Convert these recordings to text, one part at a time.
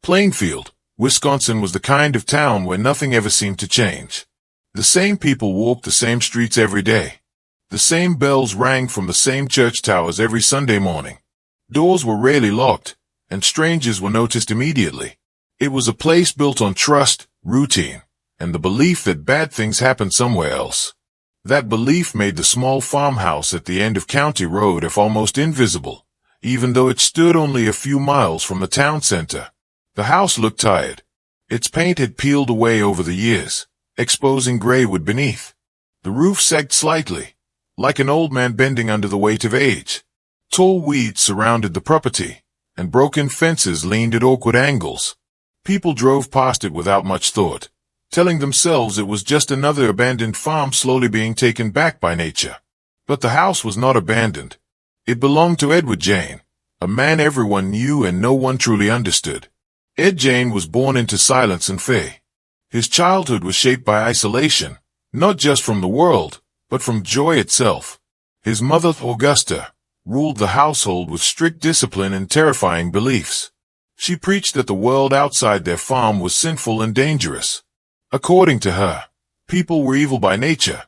Plainfield, Wisconsin was the kind of town where nothing ever seemed to change. The same people walked the same streets every day. The same bells rang from the same church towers every Sunday morning. Doors were rarely locked, and strangers were noticed immediately. It was a place built on trust, routine, and the belief that bad things happened somewhere else. That belief made the small farmhouse at the end of County Road almost invisible, even though it stood only a few miles from the town center. The house looked tired. Its paint had peeled away over the years, exposing gray wood beneath. The roof sagged slightly, like an old man bending under the weight of age. Tall weeds surrounded the property, and broken fences leaned at awkward angles. People drove past it without much thought, telling themselves it was just another abandoned farm slowly being taken back by nature. But the house was not abandoned. It belonged to Ed Gein, a man everyone knew and no one truly understood. Ed Gein was born into silence and fear. His childhood was shaped by isolation, not just from the world, but from joy itself. His mother, Augusta, ruled the household with strict discipline and terrifying beliefs. She preached that the world outside their farm was sinful and dangerous. According to her, people were evil by nature,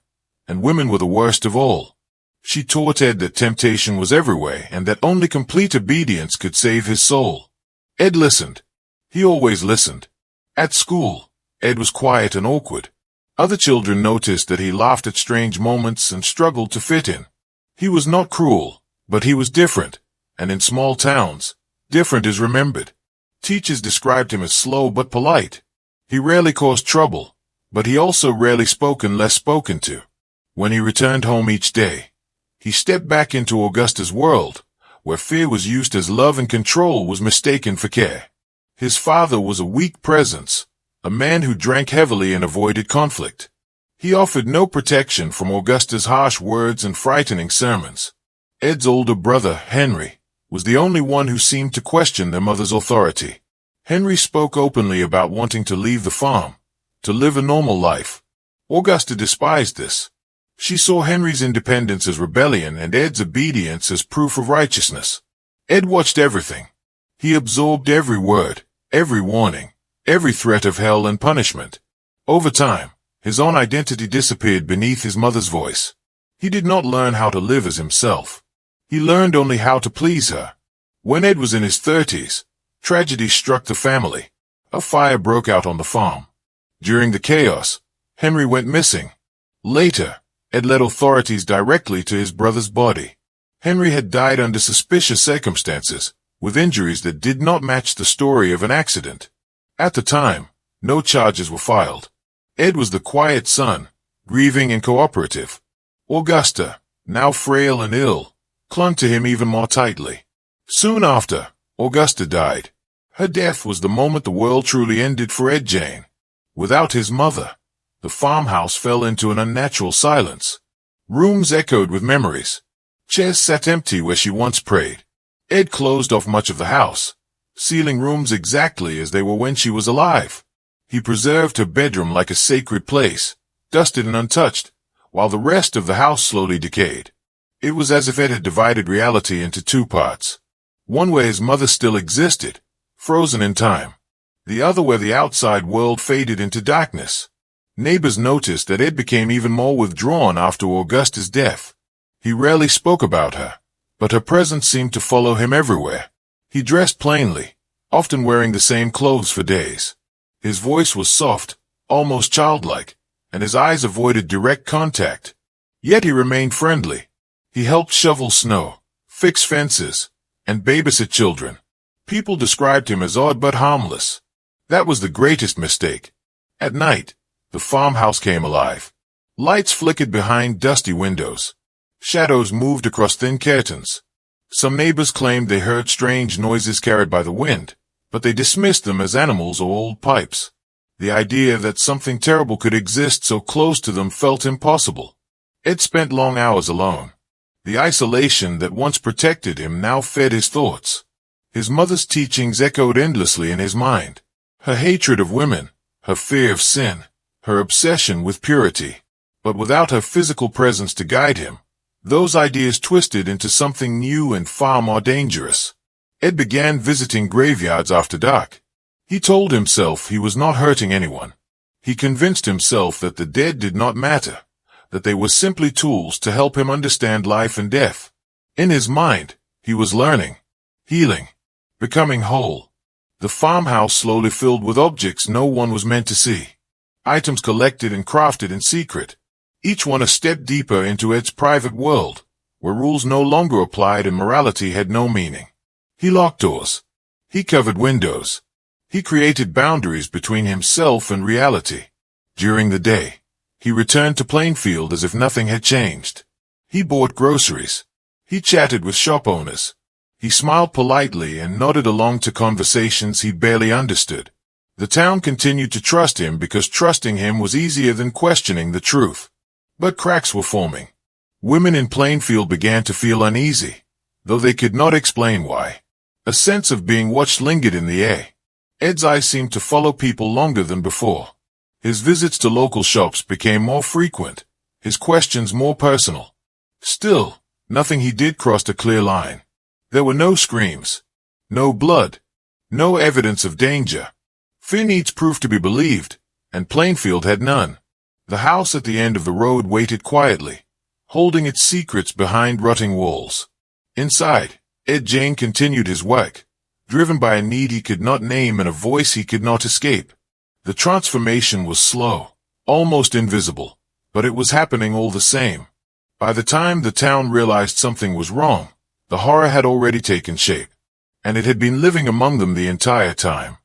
and women were the worst of all. She taught Ed that temptation was everywhere and that only complete obedience could save his soul. Ed listened. He always listened. At school, Ed was quiet and awkward. Other children noticed that he laughed at strange moments and struggled to fit in. He was not cruel, but he was different, and in small towns, different is remembered. Teachers described him as slow but polite. He rarely caused trouble, but he also rarely spoke unless spoken to. When he returned home each day, he stepped back into Augusta's world, where fear was used as love and control was mistaken for care. His father was a weak presence, a man who drank heavily and avoided conflict. He offered no protection from Augusta's harsh words and frightening sermons. Ed's older brother, Henry, was the only one who seemed to question their mother's authority. Henry spoke openly about wanting to leave the farm, to live a normal life. Augusta despised this. She saw Henry's independence as rebellion and Ed's obedience as proof of righteousness. Ed watched everything. He absorbed every word, every warning, every threat of hell and punishment. Over time, his own identity disappeared beneath his mother's voice. He did not learn how to live as himself. He learned only how to please her. When Ed was in his 30s, tragedy struck the family. A fire broke out on the farm. During the chaos, Henry went missing. Later, Ed led authorities directly to his brother's body. Henry had died under suspicious circumstances, with injuries that did not match the story of an accident. At the time, no charges were filed. Ed was the quiet son, grieving and cooperative. Augusta, now frail and ill, clung to him even more tightly. Soon after, Augusta died. Her death was the moment the world truly ended for Ed Gein. Without his mother, the farmhouse fell into an unnatural silence. Rooms echoed with memories. Chairs sat empty where she once prayed. Ed closed off much of the house, sealing rooms exactly as they were when she was alive. He preserved her bedroom like a sacred place, dusted and untouched, while the rest of the house slowly decayed. It was as if Ed had divided reality into two parts. One where his mother still existed, frozen in time. The other where the outside world faded into darkness. Neighbors noticed that Ed became even more withdrawn after Augusta's death. He rarely spoke about her, but her presence seemed to follow him everywhere. He dressed plainly, often wearing the same clothes for days. His voice was soft, almost childlike, and his eyes avoided direct contact. Yet he remained friendly. He helped shovel snow, fix fences, and babysit children. People described him as odd but harmless. That was the greatest mistake. At night, the farmhouse came alive. Lights flickered behind dusty windows. Shadows moved across thin curtains. Some neighbors claimed they heard strange noises carried by the wind, but they dismissed them as animals or old pipes. The idea that something terrible could exist so close to them felt impossible. Ed spent long hours alone. The isolation that once protected him now fed his thoughts. His mother's teachings echoed endlessly in his mind. Her hatred of women, her fear of sin, her obsession with purity. But without her physical presence to guide him, those ideas twisted into something new and far more dangerous. Ed began visiting graveyards after dark. He told himself he was not hurting anyone. He convinced himself that the dead did not matter, that they were simply tools to help him understand life and death. In his mind, he was learning, healing, becoming whole. The farmhouse slowly filled with objects no one was meant to see. Items collected and crafted in secret, each one a step deeper into Ed's private world, where rules no longer applied and morality had no meaning. He locked doors. He covered windows. He created boundaries between himself and reality. During the day, he returned to Plainfield as if nothing had changed. He bought groceries. He chatted with shop owners. He smiled politely and nodded along to conversations he barely understood. The town continued to trust him because trusting him was easier than questioning the truth. But cracks were forming. Women in Plainfield began to feel uneasy, though they could not explain why. A sense of being watched lingered in the air. Ed's eyes seemed to follow people longer than before. His visits to local shops became more frequent, his questions more personal. Still, nothing he did crossed a clear line. There were no screams, no blood, no evidence of danger. Fear needs proof to be believed, and Plainfield had none. The house at the end of the road waited quietly, holding its secrets behind rotting walls. Inside, Ed Gein continued his work, driven by a need he could not name and a voice he could not escape. The transformation was slow, almost invisible, but it was happening all the same. By the time the town realized something was wrong, the horror had already taken shape, and it had been living among them the entire time.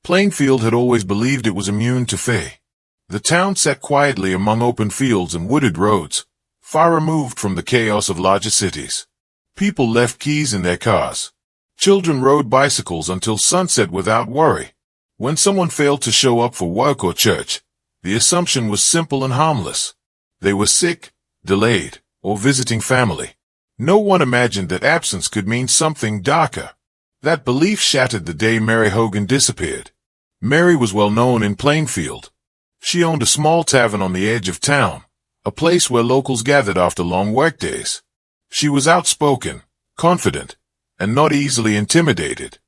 Plainfield had always believed it was immune to fear. The town sat quietly among open fields and wooded roads, far removed from the chaos of larger cities. People left keys in their cars. Children rode bicycles until sunset without worry. When someone failed to show up for work or church, the assumption was simple and harmless. They were sick, delayed, or visiting family. No one imagined that absence could mean something darker. That belief shattered the day Mary Hogan disappeared. Mary was well known in Plainfield. She owned a small tavern on the edge of town, a place where locals gathered after long workdays. She was outspoken, confident, and not easily intimidated.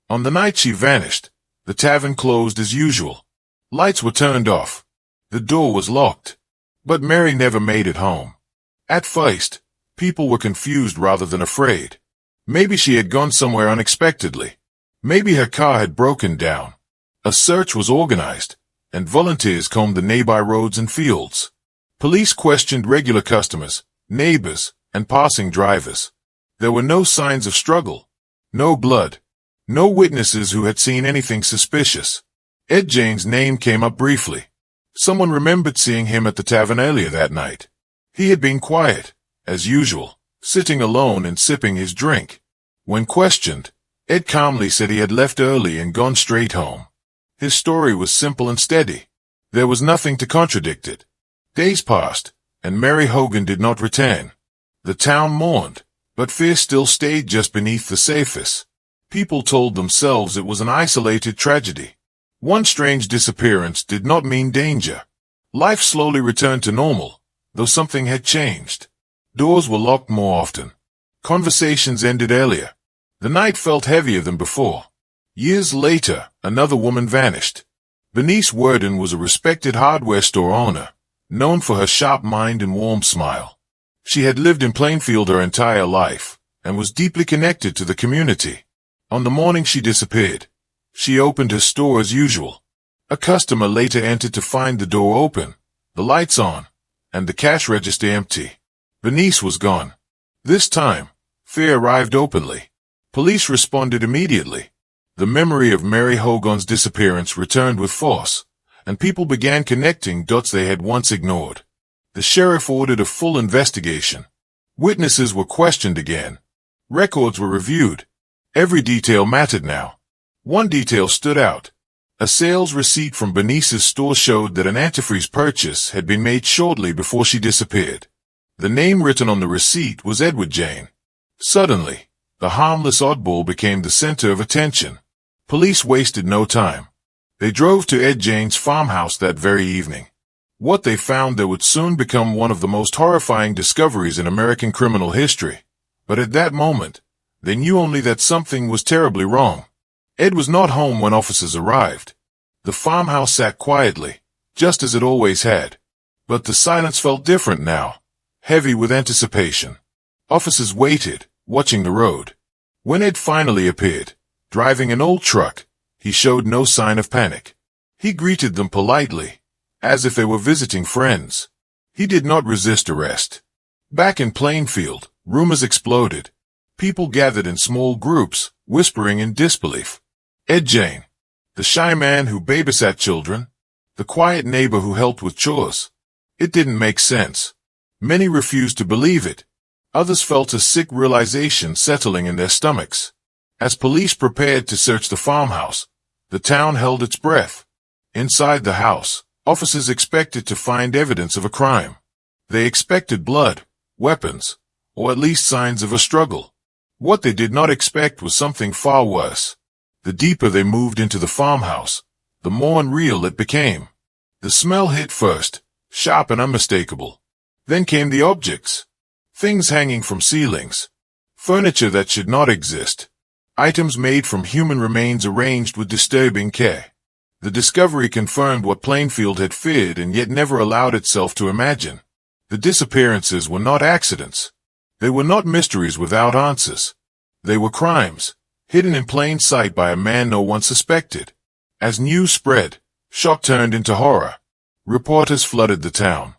On the night she vanished, the tavern closed as usual. Lights were turned off. The door was locked. But Mary never made it home. At first, people were confused rather than afraid. Maybe she had gone somewhere unexpectedly. Maybe her car had broken down. A search was organized, and volunteers combed the nearby roads and fields. Police questioned regular customers, neighbors, and passing drivers. There were no signs of struggle, no blood, no witnesses who had seen anything suspicious. Ed Gein's name came up briefly. Someone remembered seeing him at the tavern earlier that night. He had been quiet, as usual, sitting alone and sipping his drink. When questioned, Ed calmly said he had left early and gone straight home. His story was simple and steady. There was nothing to contradict it. Days passed, and Mary Hogan did not return. The town mourned, but fear still stayed just beneath the surface. People told themselves it was an isolated tragedy. One strange disappearance did not mean danger. Life slowly returned to normal, though something had changed. Doors were locked more often. Conversations ended earlier. The night felt heavier than before. Years later, another woman vanished. Bernice Worden was a respected hardware store owner, known for her sharp mind and warm smile. She had lived in Plainfield her entire life, and was deeply connected to the community. On the morning she disappeared, she opened her store as usual. A customer later entered to find the door open, the lights on, and the cash register empty. Bernice was gone. This time, fear arrived openly. Police responded immediately. The memory of Mary Hogan's disappearance returned with force, and people began connecting dots they had once ignored. The sheriff ordered a full investigation. Witnesses were questioned again. Records were reviewed. Every detail mattered now. One detail stood out. A sales receipt from Bernice's store showed that an antifreeze purchase had been made shortly before she disappeared. The name written on the receipt was Ed Gein. Suddenly, the harmless oddball became the center of attention. Police wasted no time. They drove to Ed Gein's farmhouse that very evening. What they found there would soon become one of the most horrifying discoveries in American criminal history. But at that moment, they knew only that something was terribly wrong. Ed was not home when officers arrived. The farmhouse sat quietly, just as it always had. But the silence felt different now, heavy with anticipation. Officers waited, watching the road. When Ed finally appeared, driving an old truck, he showed no sign of panic. He greeted them politely, as if they were visiting friends. He did not resist arrest. Back in Plainfield, rumors exploded. People gathered in small groups, whispering in disbelief. Ed Gein, the shy man who babysat children, the quiet neighbor who helped with chores. It didn't make sense. Many refused to believe it. Others felt a sick realization settling in their stomachs. As police prepared to search the farmhouse, the town held its breath. Inside the house, officers expected to find evidence of a crime. They expected blood, weapons, or at least signs of a struggle. What they did not expect was something far worse. The deeper they moved into the farmhouse, the more unreal it became. The smell hit first, sharp and unmistakable. Then came the objects. Things hanging from ceilings. Furniture that should not exist. Items made from human remains arranged with disturbing care. The discovery confirmed what Plainfield had feared and yet never allowed itself to imagine. The disappearances were not accidents. They were not mysteries without answers. They were crimes, hidden in plain sight by a man no one suspected. As news spread, shock turned into horror. Reporters flooded the town.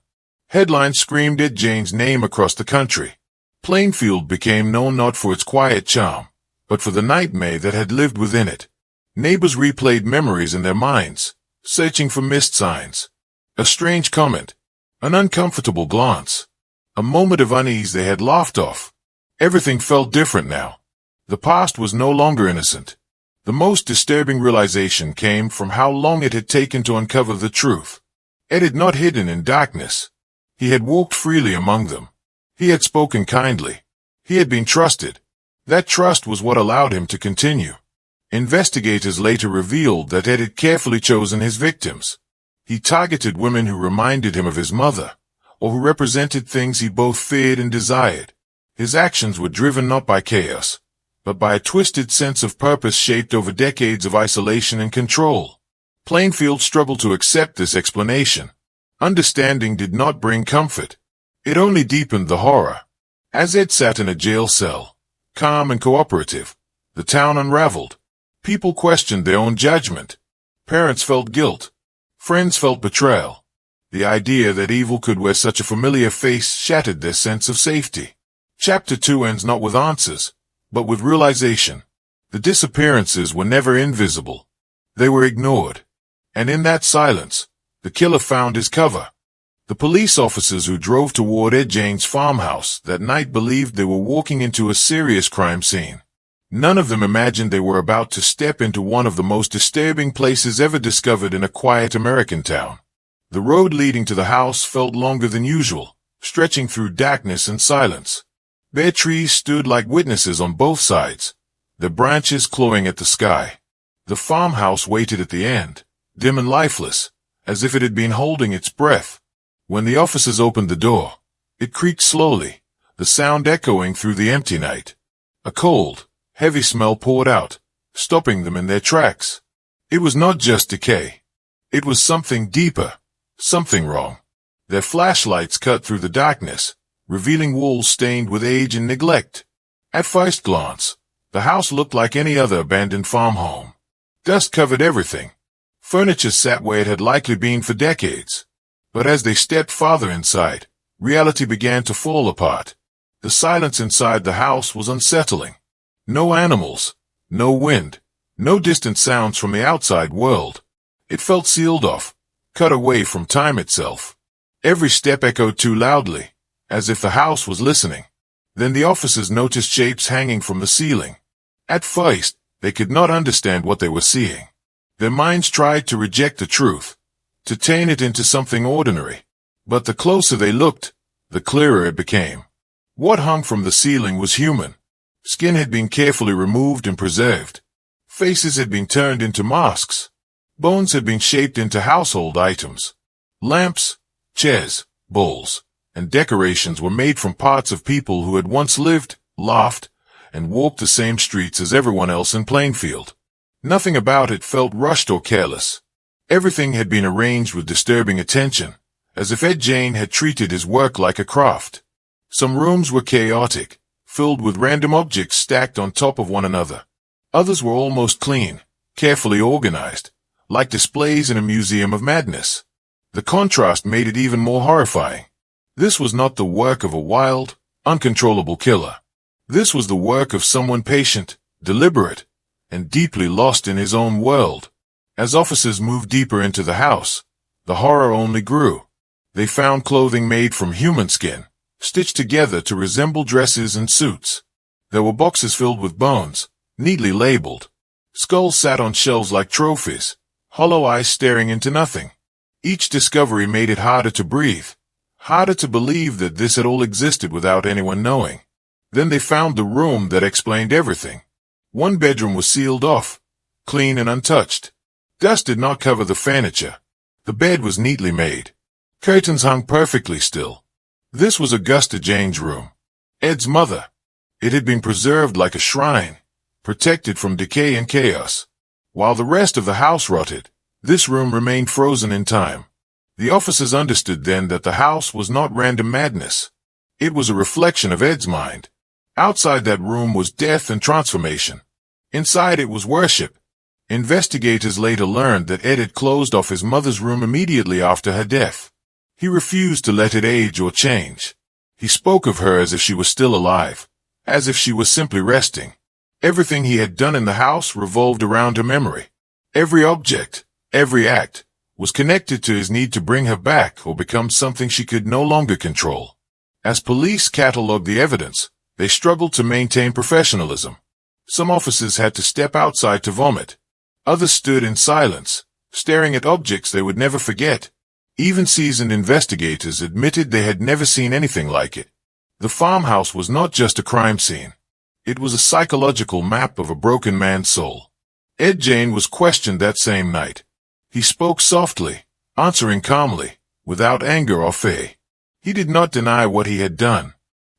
Headlines screamed Ed Gein's name across the country. Plainfield became known not for its quiet charm, but for the nightmare that had lived within it. Neighbors replayed memories in their minds, searching for missed signs. A strange comment, an uncomfortable glance, a moment of unease they had laughed off. Everything felt different now. The past was no longer innocent. The most disturbing realization came from how long it had taken to uncover the truth. Ed had not hidden in darkness. He had walked freely among them. He had spoken kindly. He had been trusted. That trust was what allowed him to continue. Investigators later revealed that Ed had carefully chosen his victims. He targeted women who reminded him of his mother, or who represented things he both feared and desired. His actions were driven not by chaos, but by a twisted sense of purpose shaped over decades of isolation and control. Plainfield struggled to accept this explanation. Understanding did not bring comfort. It only deepened the horror. As Ed sat in a jail cell, calm and cooperative, the town unraveled. People questioned their own judgment. Parents felt guilt. Friends felt betrayal. The idea that evil could wear such a familiar face shattered their sense of safety. Chapter 2 ends not with answers, but with realization. The disappearances were never invisible. They were ignored. And in that silence, the killer found his cover. The police officers who drove toward Ed Gein's farmhouse that night believed they were walking into a serious crime scene. None of them imagined they were about to step into one of the most disturbing places ever discovered in a quiet American town. The road leading to the house felt longer than usual, stretching through darkness and silence. Bare trees stood like witnesses on both sides, their branches clawing at the sky. The farmhouse waited at the end, dim and lifeless, as if it had been holding its breath. When the officers opened the door, it creaked slowly, the sound echoing through the empty night. A cold, heavy smell poured out, stopping them in their tracks. It was not just decay. It was something deeper, something wrong. Their flashlights cut through the darkness, revealing walls stained with age and neglect. At first glance, the house looked like any other abandoned farm home. Dust covered everything. Furniture sat where it had likely been for decades. But as they stepped farther inside, reality began to fall apart. The silence inside the house was unsettling. No animals, no wind, no distant sounds from the outside world. It felt sealed off, cut away from time itself. Every step echoed too loudly, as if the house was listening. Then the officers noticed shapes hanging from the ceiling. At first, they could not understand what they were seeing. Their minds tried to reject the truth, to turn it into something ordinary. But the closer they looked, the clearer it became. What hung from the ceiling was human. Skin had been carefully removed and preserved. Faces had been turned into masks. Bones had been shaped into household items. Lamps, chairs, bowls, and decorations were made from parts of people who had once lived, laughed, and walked the same streets as everyone else in Plainfield. Nothing about it felt rushed or careless. Everything had been arranged with disturbing attention, as if Ed Gein had treated his work like a craft. Some rooms were chaotic, filled with random objects stacked on top of one another. Others were almost clean, carefully organized, like displays in a museum of madness. The contrast made it even more horrifying. This was not the work of a wild, uncontrollable killer. This was the work of someone patient, deliberate, and deeply lost in his own world. As officers moved deeper into the house, the horror only grew. They found clothing made from human skin, stitched together to resemble dresses and suits. There were boxes filled with bones, neatly labeled. Skulls sat on shelves like trophies, hollow eyes staring into nothing. Each discovery made it harder to breathe, harder to believe that this had all existed without anyone knowing. Then they found the room that explained everything. One bedroom was sealed off, clean and untouched. Dust did not cover the furniture. The bed was neatly made. Curtains hung perfectly still. This was Augusta Jane's room, Ed's mother. It had been preserved like a shrine, protected from decay and chaos. While the rest of the house rotted, this room remained frozen in time. The officers understood then that the house was not random madness. It was a reflection of Ed's mind. Outside that room was death and transformation. Inside it was worship. Investigators later learned that Ed had closed off his mother's room immediately after her death. He refused to let it age or change. He spoke of her as if she was still alive, as if she was simply resting. Everything he had done in the house revolved around her memory. Every object, every act, was connected to his need to bring her back or become something she could no longer control. As police catalogued the evidence, they struggled to maintain professionalism. Some officers had to step outside to vomit. Others stood in silence, staring at objects they would never forget. Even seasoned investigators admitted they had never seen anything like it. The farmhouse was not just a crime scene. It was a psychological map of a broken man's soul. Ed Gein was questioned that same night. He spoke softly, answering calmly, without anger or fear. He did not deny what he had done.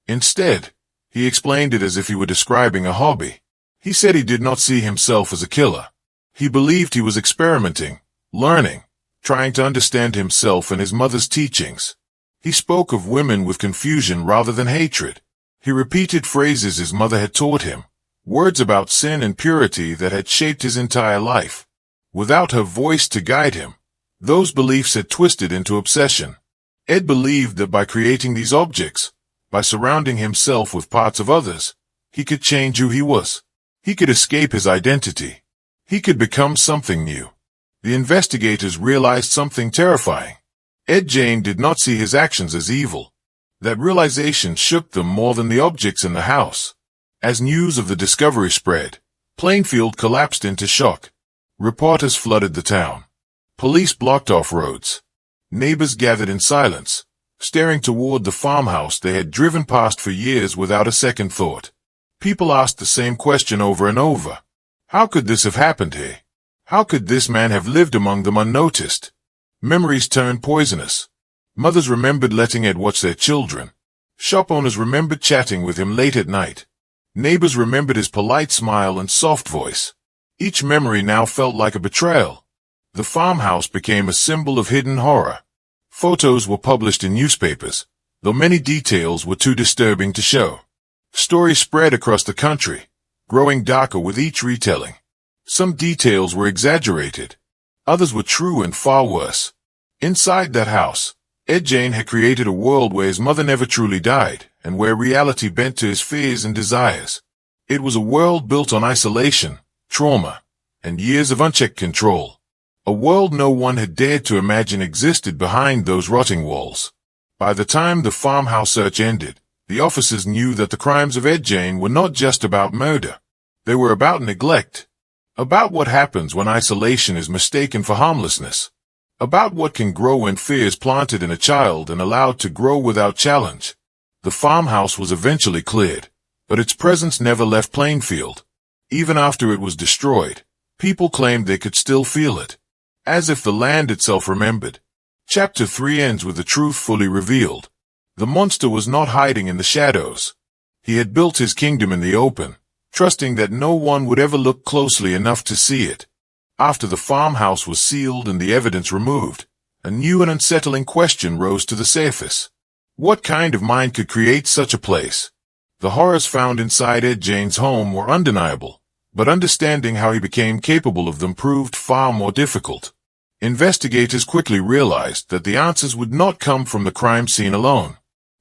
Instead, he explained it as if he were describing a hobby. He said he did not see himself as a killer. He believed he was experimenting, learning, trying to understand himself and his mother's teachings. He spoke of women with confusion rather than hatred. He repeated phrases his mother had taught him, words about sin and purity that had shaped his entire life. Without her voice to guide him, those beliefs had twisted into obsession. Ed believed that by creating these objects, by surrounding himself with parts of others, he could change who he was. He could escape his identity. He could become something new. The investigators realized something terrifying. Ed Gein did not see his actions as evil. That realization shook them more than the objects in the house. As news of the discovery spread, Plainfield collapsed into shock. Reporters flooded the town. Police blocked off roads. Neighbors gathered in silence, staring toward the farmhouse they had driven past for years without a second thought. People asked the same question over and over. How could this have happened here? How could this man have lived among them unnoticed? Memories turned poisonous. Mothers remembered letting Ed watch their children. Shop owners remembered chatting with him late at night. Neighbors remembered his polite smile and soft voice. Each memory now felt like a betrayal. The farmhouse became a symbol of hidden horror. Photos were published in newspapers, though many details were too disturbing to show. Stories spread across the country, growing darker with each retelling. Some details were exaggerated. Others were true and far worse. Inside that house, Ed Gein had created a world where his mother never truly died, and where reality bent to his fears and desires. It was a world built on isolation, trauma, and years of unchecked control. A world no one had dared to imagine existed behind those rotting walls. By the time the farmhouse search ended, the officers knew that the crimes of Ed Gein were not just about murder. They were about neglect. About what happens when isolation is mistaken for harmlessness. About what can grow when fear is planted in a child and allowed to grow without challenge. The farmhouse was eventually cleared, but its presence never left Plainfield. Even after it was destroyed, people claimed they could still feel it, as if the land itself remembered. Chapter 3 ends with the truth fully revealed. The monster was not hiding in the shadows. He had built his kingdom in the open, trusting that no one would ever look closely enough to see it. After the farmhouse was sealed and the evidence removed, a new and unsettling question rose to the surface. What kind of mind could create such a place? The horrors found inside Ed Gein's home were undeniable, but understanding how he became capable of them proved far more difficult. Investigators quickly realized that the answers would not come from the crime scene alone.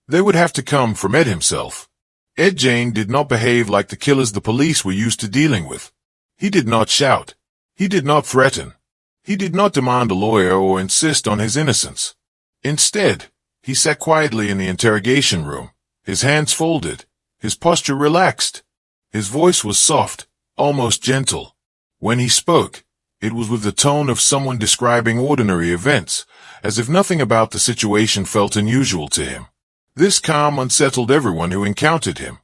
They would have to come from Ed himself. Ed Gein did not behave like the killers the police were used to dealing with. He did not shout. He did not threaten. He did not demand a lawyer or insist on his innocence. Instead, he sat quietly in the interrogation room, his hands folded, his posture relaxed. His voice was soft, almost gentle. When he spoke, it was with the tone of someone describing ordinary events, as if nothing about the situation felt unusual to him. This calm unsettled everyone who encountered him.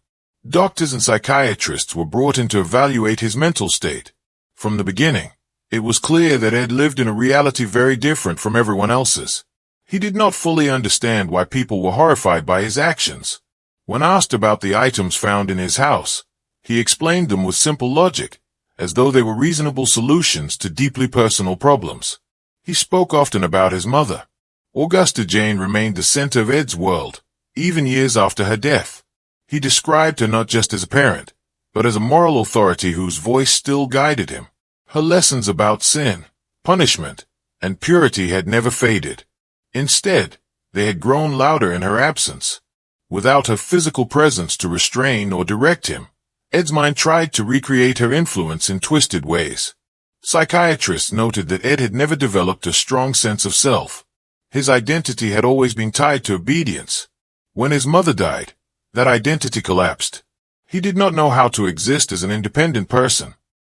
Doctors and psychiatrists were brought in to evaluate his mental state. From the beginning, it was clear that Ed lived in a reality very different from everyone else's. He did not fully understand why people were horrified by his actions. When asked about the items found in his house, he explained them with simple logic, as though they were reasonable solutions to deeply personal problems. He spoke often about his mother. Augusta Gein remained the center of Ed's world, even years after her death. He described her not just as a parent, but as a moral authority whose voice still guided him. Her lessons about sin, punishment, and purity had never faded. Instead, they had grown louder in her absence. Without her physical presence to restrain or direct him, Ed's mind tried to recreate her influence in twisted ways. Psychiatrists noted that Ed had never developed a strong sense of self. His identity had always been tied to obedience. When his mother died, that identity collapsed. He did not know how to exist as an independent person.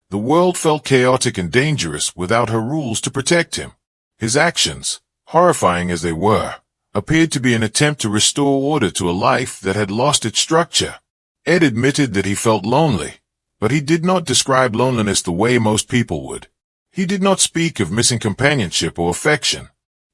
The world felt chaotic and dangerous without her rules to protect him. His actions, horrifying as they were, appeared to be an attempt to restore order to a life that had lost its structure. Ed admitted that he felt lonely, but he did not describe loneliness the way most people would. He did not speak of missing companionship or affection.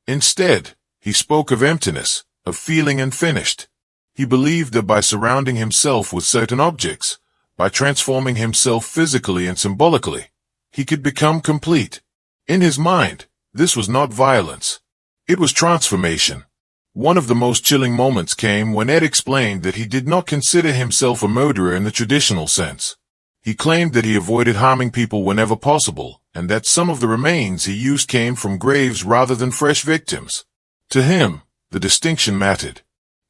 Instead, he spoke of emptiness, of feeling unfinished. He believed that by surrounding himself with certain objects, by transforming himself physically and symbolically, he could become complete. In his mind, this was not violence. It was transformation. One of the most chilling moments came when Ed explained that he did not consider himself a murderer in the traditional sense. He claimed that he avoided harming people whenever possible, and that some of the remains he used came from graves rather than fresh victims. To him, the distinction mattered.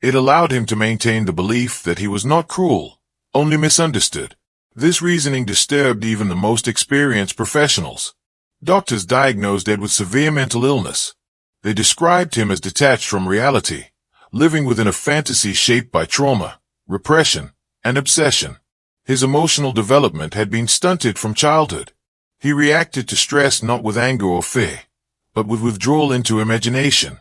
It allowed him to maintain the belief that he was not cruel, only misunderstood. This reasoning disturbed even the most experienced professionals. Doctors diagnosed Ed with severe mental illness. They described him as detached from reality, living within a fantasy shaped by trauma, repression, and obsession. His emotional development had been stunted from childhood. He reacted to stress not with anger or fear, but with withdrawal into imagination.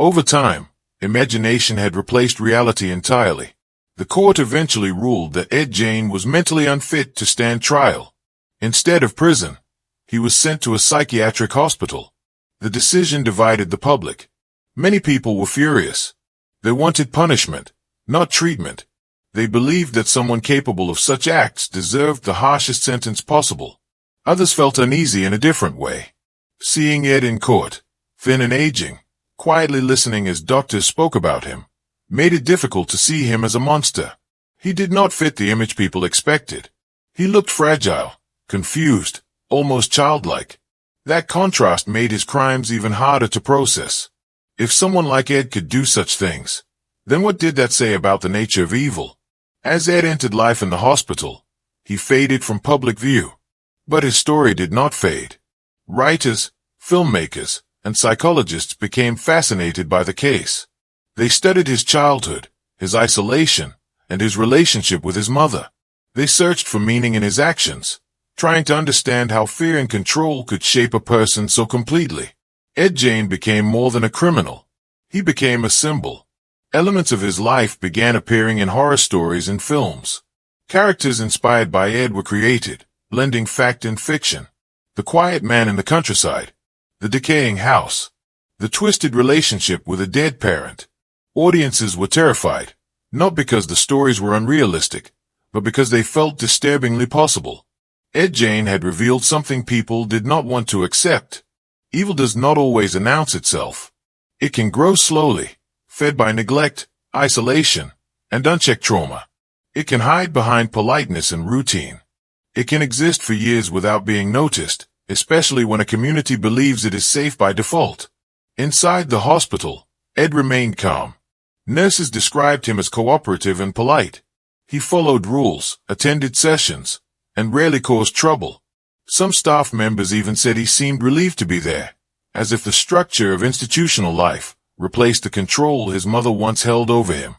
Over time, imagination had replaced reality entirely. The court eventually ruled that Ed Gein was mentally unfit to stand trial. Instead of prison, he was sent to a psychiatric hospital. The decision divided the public. Many people were furious. They wanted punishment, not treatment. They believed that someone capable of such acts deserved the harshest sentence possible. Others felt uneasy in a different way. Seeing Ed in court, thin and aging, quietly listening as doctors spoke about him, made it difficult to see him as a monster. He did not fit the image people expected. He looked fragile, confused, almost childlike. That contrast made his crimes even harder to process. If someone like Ed could do such things, then what did that say about the nature of evil? As Ed entered life in the hospital, he faded from public view. But his story did not fade. Writers, filmmakers, and psychologists became fascinated by the case. They studied his childhood, his isolation, and his relationship with his mother. They searched for meaning in his actions, trying to understand how fear and control could shape a person so completely. Ed Gein became more than a criminal. He became a symbol. Elements of his life began appearing in horror stories and films. Characters inspired by Ed were created, blending fact and fiction. The quiet man in the countryside, the decaying house, the twisted relationship with a dead parent. Audiences were terrified, not because the stories were unrealistic, but because they felt disturbingly possible. Ed Gein had revealed something people did not want to accept. Evil does not always announce itself. It can grow slowly, fed by neglect, isolation, and unchecked trauma. It can hide behind politeness and routine. It can exist for years without being noticed, especially when a community believes it is safe by default. Inside the hospital, Ed remained calm. Nurses described him as cooperative and polite. He followed rules, attended sessions, and rarely caused trouble. Some staff members even said he seemed relieved to be there, as if the structure of institutional life replaced the control his mother once held over him.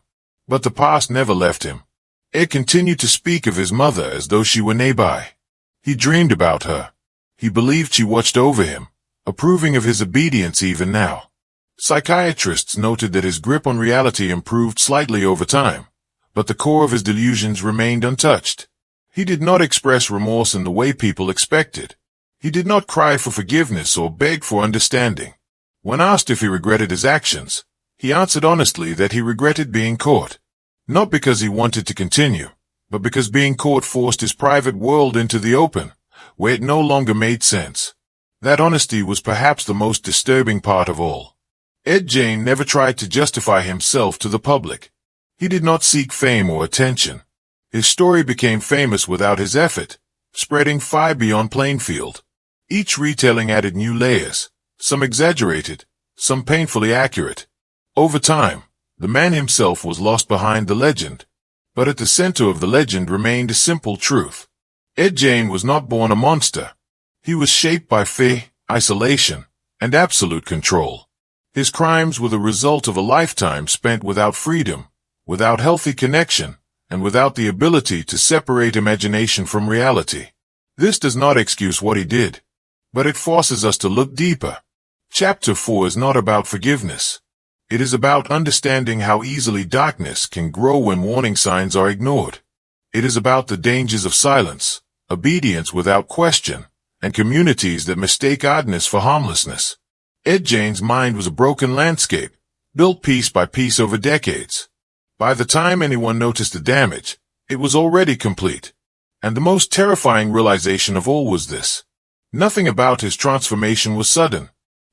But the past never left him. Ed continued to speak of his mother as though she were nearby. He dreamed about her. He believed she watched over him, approving of his obedience even now. Psychiatrists noted that his grip on reality improved slightly over time, but the core of his delusions remained untouched. He did not express remorse in the way people expected. He did not cry for forgiveness or beg for understanding. When asked if he regretted his actions, he answered honestly that he regretted being caught. Not because he wanted to continue, but because being caught forced his private world into the open, where it no longer made sense. That honesty was perhaps the most disturbing part of all. Ed Gein never tried to justify himself to the public. He did not seek fame or attention. His story became famous without his effort, spreading far beyond Plainfield. Each retelling added new layers, some exaggerated, some painfully accurate. Over time, the man himself was lost behind the legend, but at the center of the legend remained a simple truth. Ed Gein was not born a monster. He was shaped by fear, isolation, and absolute control. His crimes were the result of a lifetime spent without freedom, without healthy connection, and without the ability to separate imagination from reality. This does not excuse what he did, but it forces us to look deeper. Chapter 4 is not about forgiveness. It is about understanding how easily darkness can grow when warning signs are ignored. It is about the dangers of silence, obedience without question, and communities that mistake oddness for harmlessness. Ed Gein's mind was a broken landscape, built piece by piece over decades. By the time anyone noticed the damage, it was already complete. And the most terrifying realization of all was this. Nothing about his transformation was sudden.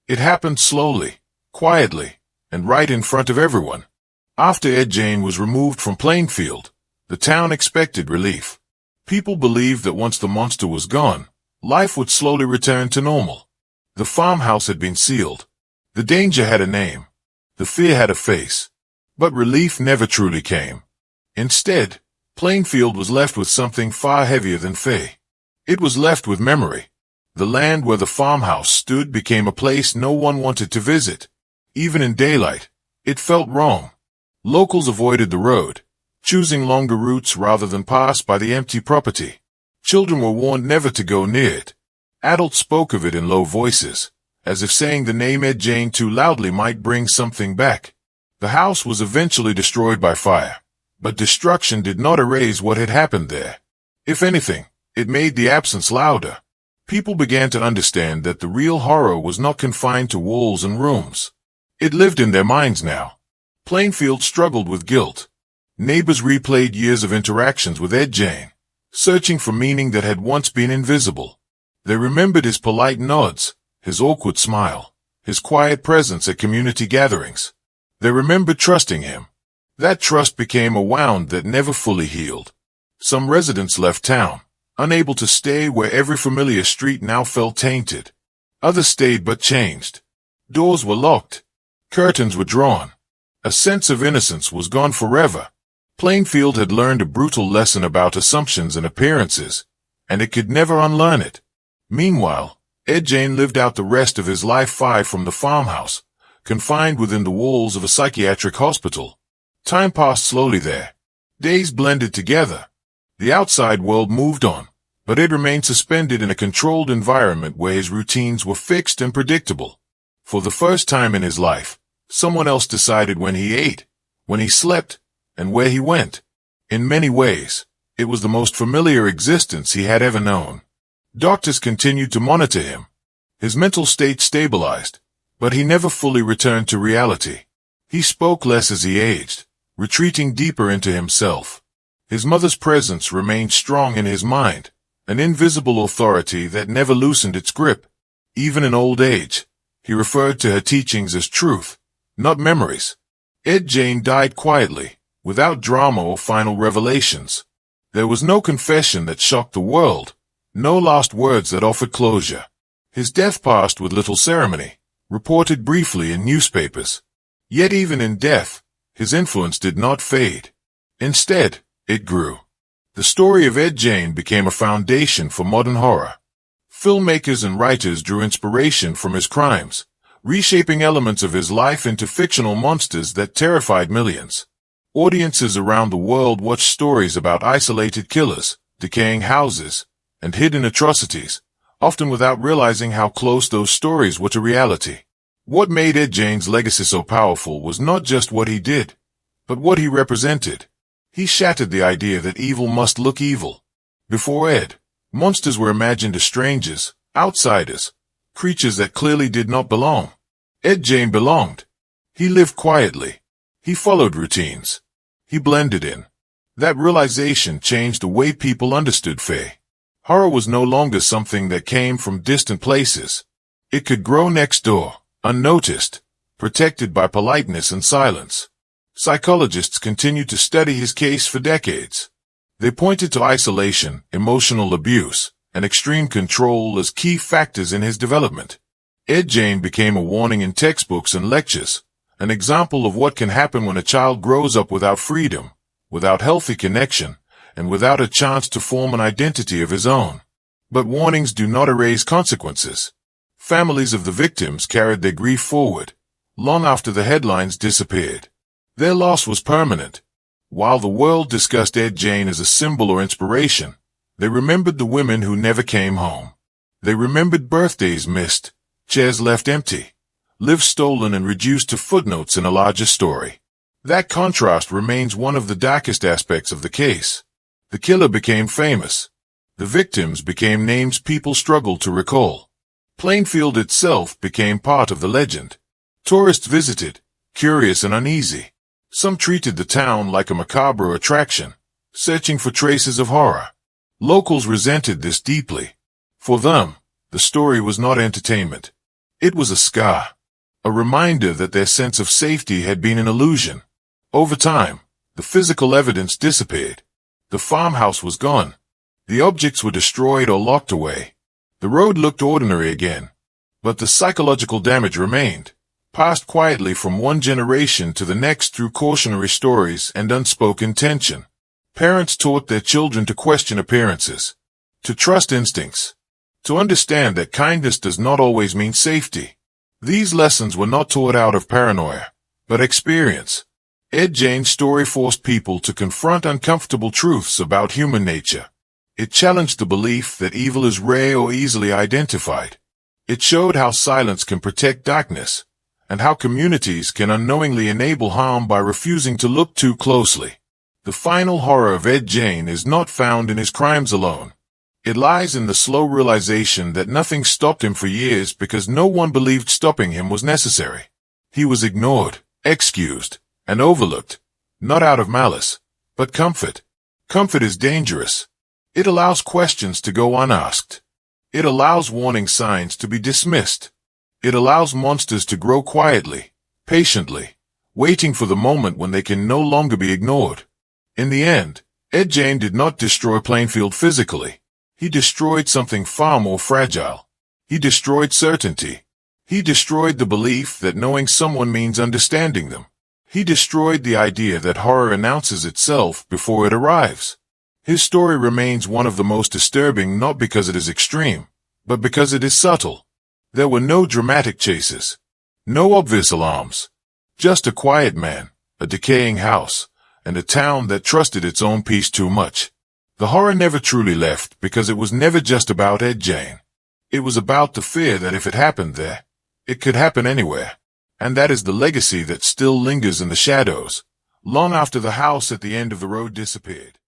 It happened slowly, quietly, and right in front of everyone. After Ed Gein was removed from Plainfield, the town expected relief. People believed that once the monster was gone, life would slowly return to normal. The farmhouse had been sealed. The danger had a name. The fear had a face. But relief never truly came. Instead, Plainfield was left with something far heavier than fear. It was left with memory. The land where the farmhouse stood became a place no one wanted to visit. Even in daylight, it felt wrong. Locals avoided the road, choosing longer routes rather than pass by the empty property. Children were warned never to go near it. Adults spoke of it in low voices, as if saying the name Ed Gein too loudly might bring something back. The house was eventually destroyed by fire, but destruction did not erase what had happened there. If anything, it made the absence louder. People began to understand that the real horror was not confined to walls and rooms. It lived in their minds now. Plainfield struggled with guilt. Neighbors replayed years of interactions with Ed Gein, searching for meaning that had once been invisible. They remembered his polite nods, his awkward smile, his quiet presence at community gatherings. They remembered trusting him. That trust became a wound that never fully healed. Some residents left town, unable to stay where every familiar street now felt tainted. Others stayed but changed. Doors were locked. Curtains were drawn. A sense of innocence was gone forever. Plainfield had learned a brutal lesson about assumptions and appearances, and it could never unlearn it. Meanwhile, Ed Gein lived out the rest of his life far from the farmhouse, confined within the walls of a psychiatric hospital. Time passed slowly there. Days blended together. The outside world moved on, but Ed remained suspended in a controlled environment where his routines were fixed and predictable. For the first time in his life, someone else decided when he ate, when he slept, and where he went. In many ways, it was the most familiar existence he had ever known. Doctors continued to monitor him. His mental state stabilized, but he never fully returned to reality. He spoke less as he aged, retreating deeper into himself. His mother's presence remained strong in his mind, an invisible authority that never loosened its grip. Even in old age, he referred to her teachings as truth, not memories. Ed Gein died quietly, without drama or final revelations. There was no confession that shocked the world, no last words that offered closure. His death passed with little ceremony, reported briefly in newspapers. Yet even in death, his influence did not fade. Instead, it grew. The story of Ed Gein became a foundation for modern horror. Filmmakers and writers drew inspiration from his crimes, reshaping elements of his life into fictional monsters that terrified millions. Audiences around the world watched stories about isolated killers, decaying houses, and hidden atrocities, often without realizing how close those stories were to reality. What made Ed Gein's legacy so powerful was not just what he did, but what he represented. He shattered the idea that evil must look evil. Before Ed, monsters were imagined as strangers, outsiders, creatures that clearly did not belong. Ed Gein belonged. He lived quietly. He followed routines. He blended in. That realization changed the way people understood fear. Horror was no longer something that came from distant places. It could grow next door, unnoticed, protected by politeness and silence. Psychologists continued to study his case for decades. They pointed to isolation, emotional abuse, and extreme control as key factors in his development. Ed Gein became a warning in textbooks and lectures, an example of what can happen when a child grows up without freedom, without healthy connection, and without a chance to form an identity of his own. But warnings do not erase consequences. Families of the victims carried their grief forward, long after the headlines disappeared. Their loss was permanent. While the world discussed Ed Gein as a symbol or inspiration, they remembered the women who never came home. They remembered birthdays missed, chairs left empty, lives stolen and reduced to footnotes in a larger story. That contrast remains one of the darkest aspects of the case. The killer became famous. The victims became names people struggled to recall. Plainfield itself became part of the legend. Tourists visited, curious and uneasy. Some treated the town like a macabre attraction, searching for traces of horror. Locals resented this deeply. For them, the story was not entertainment. It was a scar, a reminder that their sense of safety had been an illusion. Over time, the physical evidence disappeared. The farmhouse was gone. The objects were destroyed or locked away. The road looked ordinary again. But the psychological damage remained, passed quietly from one generation to the next through cautionary stories and unspoken tension. Parents taught their children to question appearances, to trust instincts, to understand that kindness does not always mean safety. These lessons were not taught out of paranoia, but experience. Ed Gein's story forced people to confront uncomfortable truths about human nature. It challenged the belief that evil is rare or easily identified. It showed how silence can protect darkness, and how communities can unknowingly enable harm by refusing to look too closely. The final horror of Ed Gein is not found in his crimes alone. It lies in the slow realization that nothing stopped him for years because no one believed stopping him was necessary. He was ignored, excused, and overlooked, not out of malice, but comfort. Comfort is dangerous. It allows questions to go unasked. It allows warning signs to be dismissed. It allows monsters to grow quietly, patiently, waiting for the moment when they can no longer be ignored. In the end, Ed Gein did not destroy Plainfield physically. He destroyed something far more fragile. He destroyed certainty. He destroyed the belief that knowing someone means understanding them. He destroyed the idea that horror announces itself before it arrives. His story remains one of the most disturbing not because it is extreme, but because it is subtle. There were no dramatic chases, no obvious alarms, just a quiet man, a decaying house, and a town that trusted its own peace too much. The horror never truly left because it was never just about Ed Gein. It was about the fear that if it happened there, it could happen anywhere. And that is the legacy that still lingers in the shadows, long after the house at the end of the road disappeared.